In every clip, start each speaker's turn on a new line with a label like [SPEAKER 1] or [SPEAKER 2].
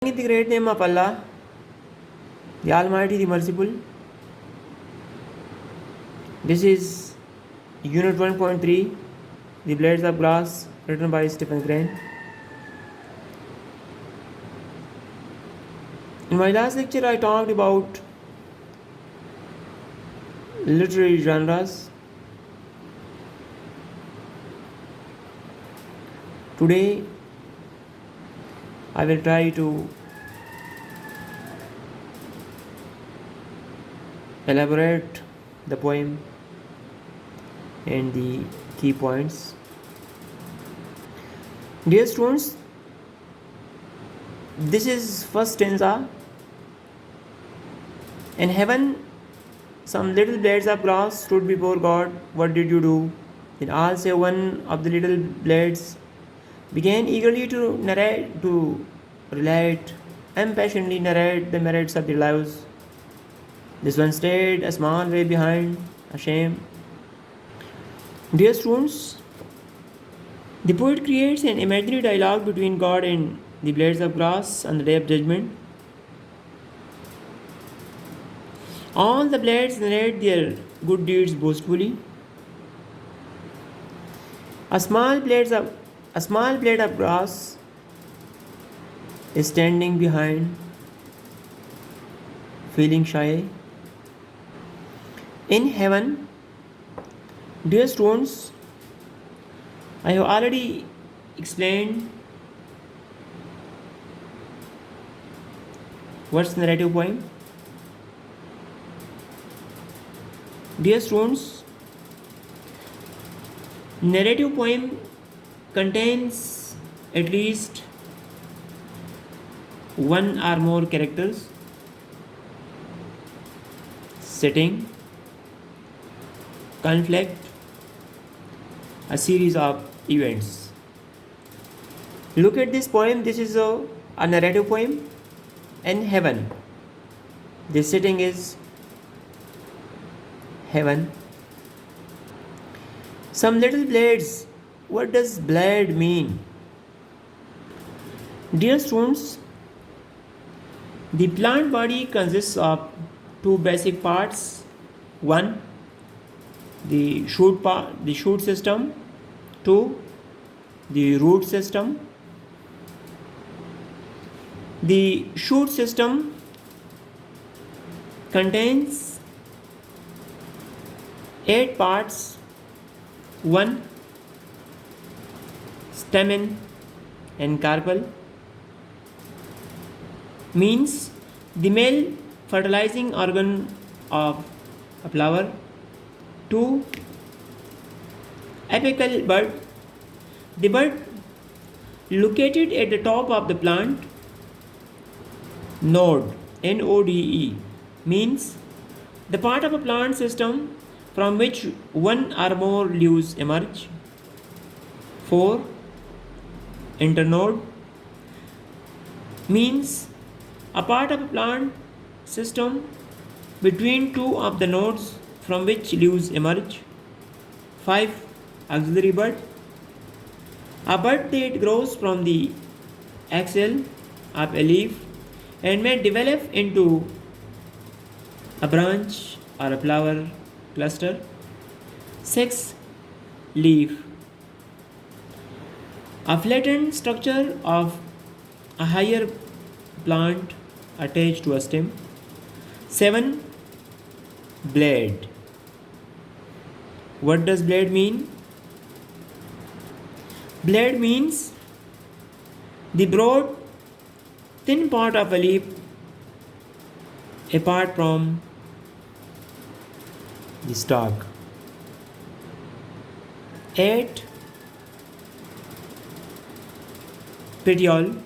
[SPEAKER 1] In the great name of Allah, the Almighty, the Merciful. This is Unit 1.3, The Blades of Grass, written by Stephen Crane. In my last lecture, I talked about literary genres. Today, I will try to elaborate the poem and the key points. Dear students, this is first stanza. In heaven, some little blades of grass stood before God. What did you do? Then all save one of the little blades began eagerly to relate, impatiently narrate the merits of their lives. This one stayed a small way behind, ashamed. Dear students, the poet creates an imaginary dialogue between God and the blades of grass on the day of judgment. All the blades narrate their good deeds boastfully. A small blade of grass is standing behind, feeling shy. In heaven, dear students, I have already explained what's narrative poem. Dear students, narrative poem contains at least one or more characters, setting, conflict, a series of events. Look at this poem. This is a narrative poem. In heaven, the setting is heaven. Some little blades. What does blade mean? Dear students, the plant body consists of two basic parts. One, the shoot system. Two, the root system. The shoot system contains 8 parts. 1, stamen and carpel, means the male fertilizing organ of a flower. 2, apical bud, the bud located at the top of the plant. Node, Node, means the part of a plant system from which one or more leaves emerge. 4, internode, means a part of a plant system between two of the nodes from which leaves emerge. 5, auxiliary bud, a bud that grows from the axil of a leaf and may develop into a branch or a flower cluster. 6, leaf, a flattened structure of a higher plant attached to a stem. 7, blade. What does blade mean? Blade means the broad, thin part of a leaf apart from the stalk. 8, petiole.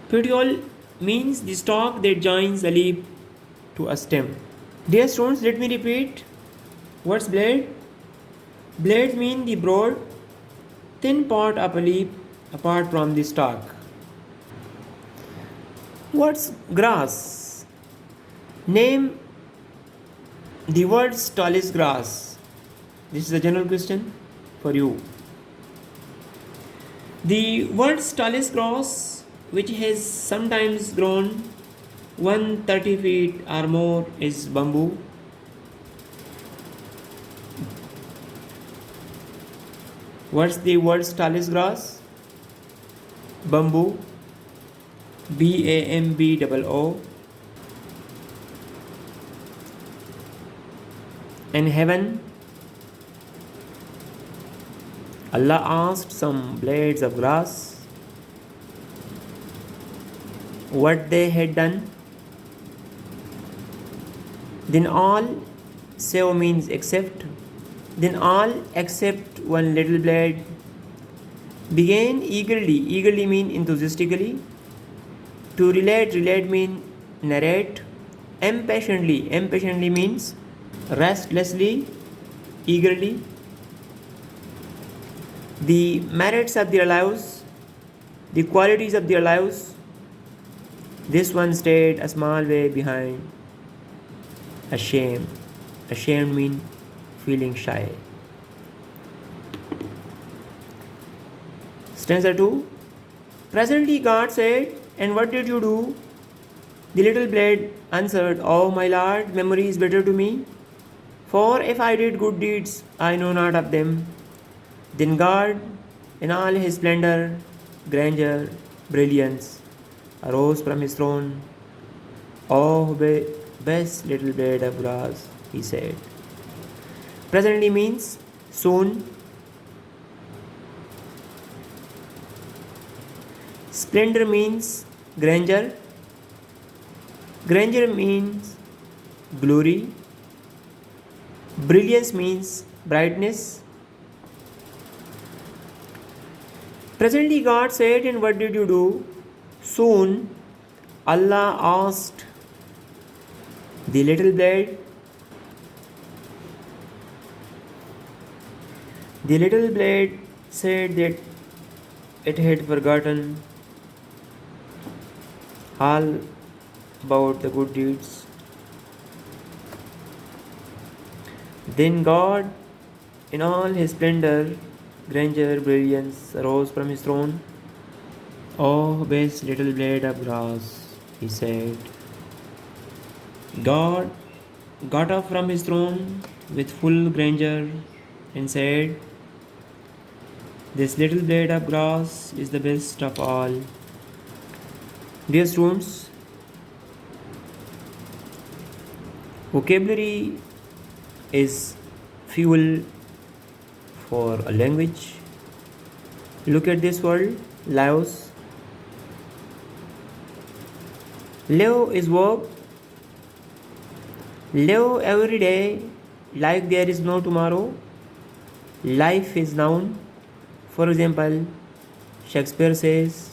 [SPEAKER 1] Petiole means the stalk that joins the leaf to a stem. Dear students, let me repeat. What's blade? Blades mean the broad, thin part of a leaf apart from the stalk. What's grass? Name the world's tallest grass. This is a general question for you. The world's tallest grass which has sometimes grown 130 feet or more is bamboo. What's the world's tallest grass? Bamboo. BAMBOO. In heaven, Allah asked some blades of grass what they had done. Then all, save means except, then all except one little blade began eagerly, eagerly mean enthusiastically, to relate mean narrate, impatiently means restlessly, eagerly, the merits of their lives, the qualities of their lives. This one stayed a small way behind, ashamed. Ashamed mean feeling shy. Stanza 2. Presently God said, and what did you do? The little blade answered, oh my Lord, memory is better to me. For if I did good deeds, I know not of them. Then God, in all his splendor, grandeur, brilliance, arose from his throne. Oh, best little blade of grass, he said. Presently means soon. Splendor means grandeur. Grandeur means glory. Brilliance means brightness. Presently God said, and what did you do? Soon Allah asked the little blade. The little blade said that it had forgotten all about the good deeds. Then God, in all his splendor, grandeur, brilliance, arose from his throne. Oh, best little blade of grass, he said. God got up from his throne with full grandeur and said, this little blade of grass is the best of all. Dear students, vocabulary is fuel for a language. Look at this word, lives. Live is verb. Live every day like there is no tomorrow. Life is noun. For example, Shakespeare says,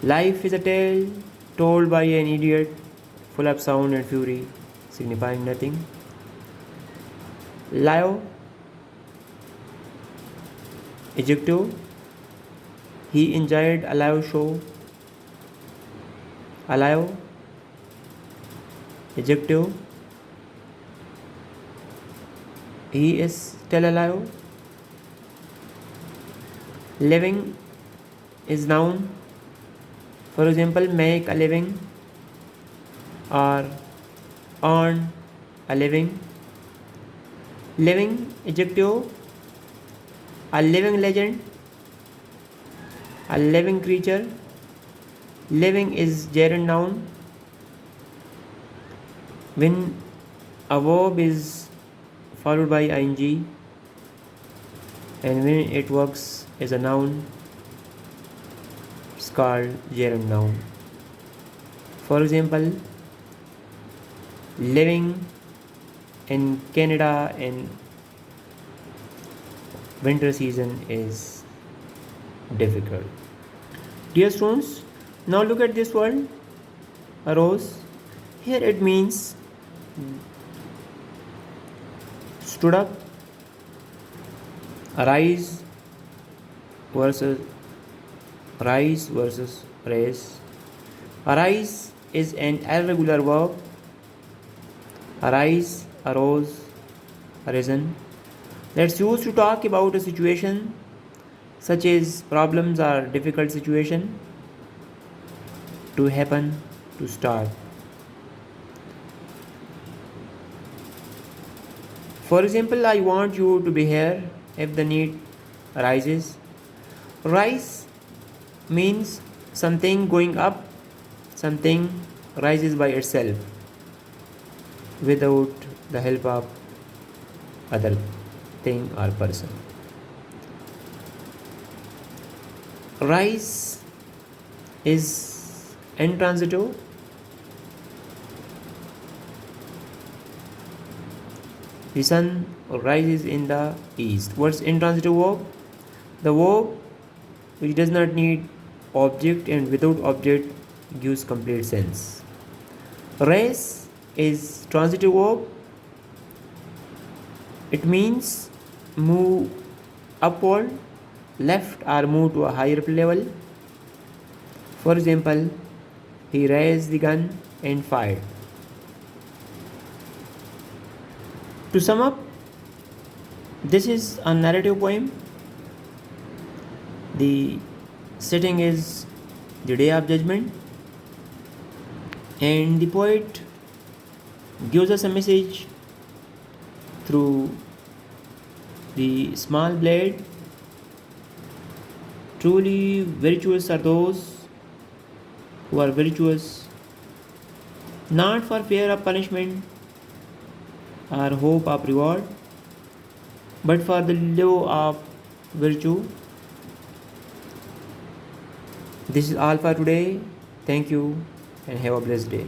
[SPEAKER 1] life is a tale told by an idiot, full of sound and fury, signifying nothing. Live, adjective, he enjoyed a live show. Alive, adjective, he is still alive. Living is noun. For example, make a living or earn a living. Living, adjective, a living legend, a living creature. Living is gerund noun. When a verb is followed by ing and when it works as a noun, it's called gerund noun. For example, living in Canada in winter season is difficult. Dear students, now look at this word, arose. Here it means stood up. Arise versus rise versus raise. Arise is an irregular verb. Arise, arose, arisen. That's used to talk about a situation such as problems or difficult situation to happen to start. For example, I want you to be here if the need arises. Rise means something going up, something rises by itself without the help of other thing or person. Rise is intransitive. The sun rises in the east. What's intransitive verb? The verb which does not need object and without object gives complete sense. Rise is transitive verb. It means move upward, left, or move to a higher level. For example, he raised the gun and fired. To sum up, this is a narrative poem. The setting is the Day of Judgment, and the poet gives us a message through the small blade. Truly virtuous are those who are virtuous not for fear of punishment or hope of reward, but for the love of virtue. This is all for today. Thank you and have a blessed day.